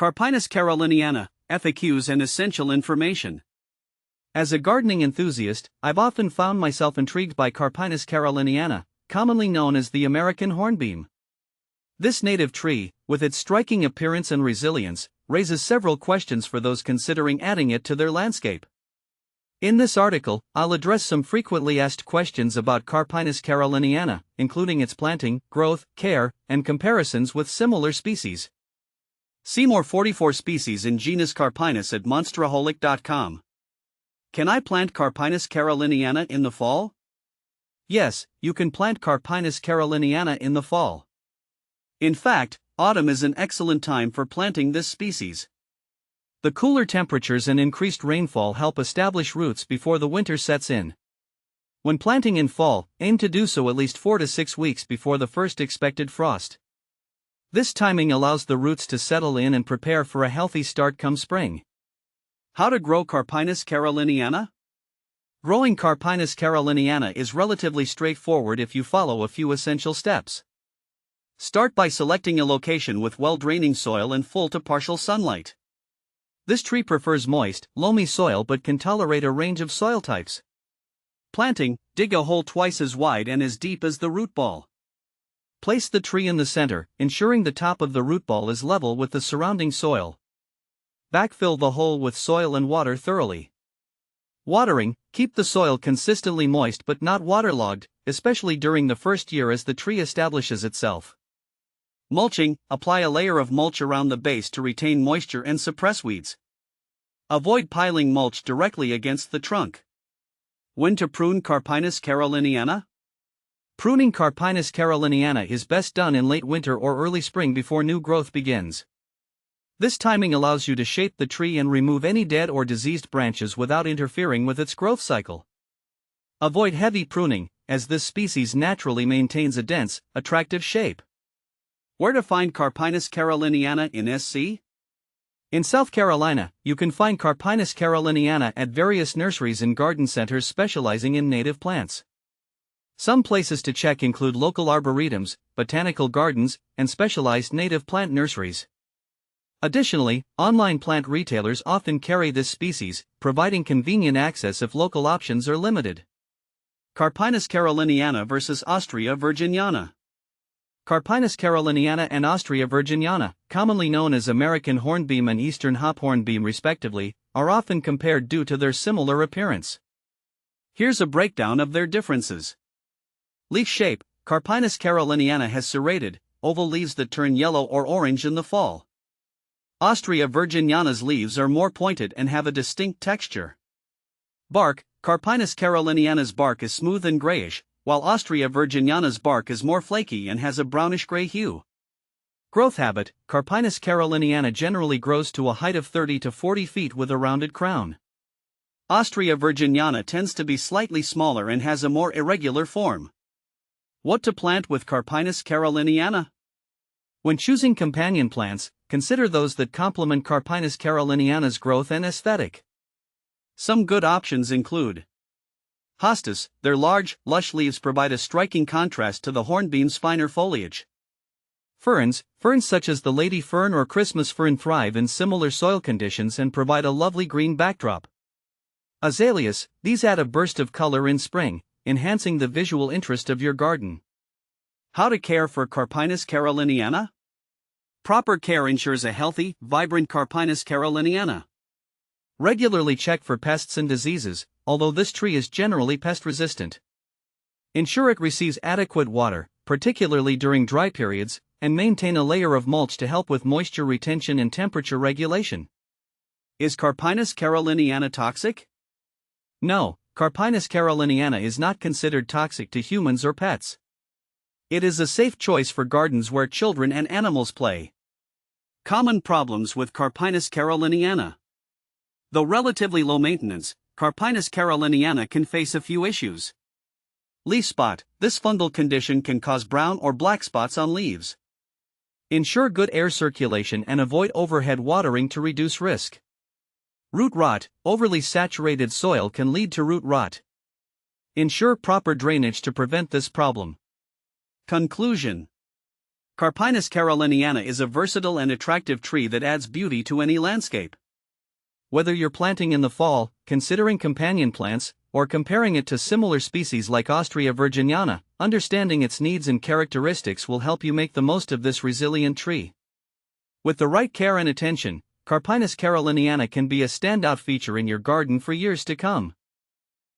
Carpinus caroliniana, FAQs and essential information. As a gardening enthusiast, I've often found myself intrigued by Carpinus caroliniana, commonly known as the American hornbeam. This native tree, with its striking appearance and resilience, raises several questions for those considering adding it to their landscape. In this article, I'll address some frequently asked questions about Carpinus caroliniana, including its planting, growth, care, and comparisons with similar species. See more 44 species in genus Carpinus at monsteraholic.com. Can I plant Carpinus caroliniana in the fall? Yes, you can plant Carpinus caroliniana in the fall. In fact, autumn is an excellent time for planting this species. The cooler temperatures and increased rainfall help establish roots before the winter sets in. When planting in fall, aim to do so at least 4 to 6 weeks before the first expected frost. This timing allows the roots to settle in and prepare for a healthy start come spring. How to grow Carpinus caroliniana? Growing Carpinus caroliniana is relatively straightforward if you follow a few essential steps. Start by selecting a location with well-draining soil and full to partial sunlight. This tree prefers moist, loamy soil but can tolerate a range of soil types. Planting, dig a hole twice as wide and as deep as the root ball. Place the tree in the center, ensuring the top of the root ball is level with the surrounding soil. Backfill the hole with soil and water thoroughly. Watering, keep the soil consistently moist but not waterlogged, especially during the first year as the tree establishes itself. Mulching, apply a layer of mulch around the base to retain moisture and suppress weeds. Avoid piling mulch directly against the trunk. When to prune Carpinus caroliniana? Pruning Carpinus caroliniana is best done in late winter or early spring before new growth begins. This timing allows you to shape the tree and remove any dead or diseased branches without interfering with its growth cycle. Avoid heavy pruning, as this species naturally maintains a dense, attractive shape. Where to find Carpinus caroliniana in SC? In South Carolina, you can find Carpinus caroliniana at various nurseries and garden centers specializing in native plants. Some places to check include local arboretums, botanical gardens, and specialized native plant nurseries. Additionally, online plant retailers often carry this species, providing convenient access if local options are limited. Carpinus caroliniana versus Austria virginiana. Carpinus caroliniana and Austria virginiana, commonly known as American hornbeam and Eastern hop hornbeam respectively, are often compared due to their similar appearance. Here's a breakdown of their differences. Leaf shape: Carpinus caroliniana has serrated, oval leaves that turn yellow or orange in the fall. Austria virginiana's leaves are more pointed and have a distinct texture. Bark: Carpinus caroliniana's bark is smooth and grayish, while Austria virginiana's bark is more flaky and has a brownish-gray hue. Growth habit: Carpinus caroliniana generally grows to a height of 30 to 40 feet with a rounded crown. Austria virginiana tends to be slightly smaller and has a more irregular form. What to plant with Carpinus caroliniana? When choosing companion plants, consider those that complement Carpinus caroliniana's growth and aesthetic. Some good options include hostas. Their large, lush leaves provide a striking contrast to the hornbeam's finer foliage. Ferns such as the lady fern or Christmas fern thrive in similar soil conditions and provide a lovely green backdrop. Azaleas, these add a burst of color in spring, enhancing the visual interest of your garden. How to care for Carpinus caroliniana? Proper care ensures a healthy, vibrant Carpinus caroliniana. Regularly check for pests and diseases, although this tree is generally pest-resistant. Ensure it receives adequate water, particularly during dry periods, and maintain a layer of mulch to help with moisture retention and temperature regulation. Is Carpinus caroliniana toxic? No, Carpinus caroliniana is not considered toxic to humans or pets. It is a safe choice for gardens where children and animals play. Common problems with Carpinus caroliniana. Though relatively low maintenance, Carpinus caroliniana can face a few issues. Leaf spot: this fungal condition can cause brown or black spots on leaves. Ensure good air circulation and avoid overhead watering to reduce risk. Root rot: overly saturated soil can lead to root rot. Ensure proper drainage to prevent this problem. Conclusion: Carpinus caroliniana is a versatile and attractive tree that adds beauty to any landscape. Whether you're planting in the fall, considering companion plants, or comparing it to similar species like Austria virginiana, understanding its needs and characteristics will help you make the most of this resilient tree. With the right care and attention, Carpinus caroliniana can be a standout feature in your garden for years to come.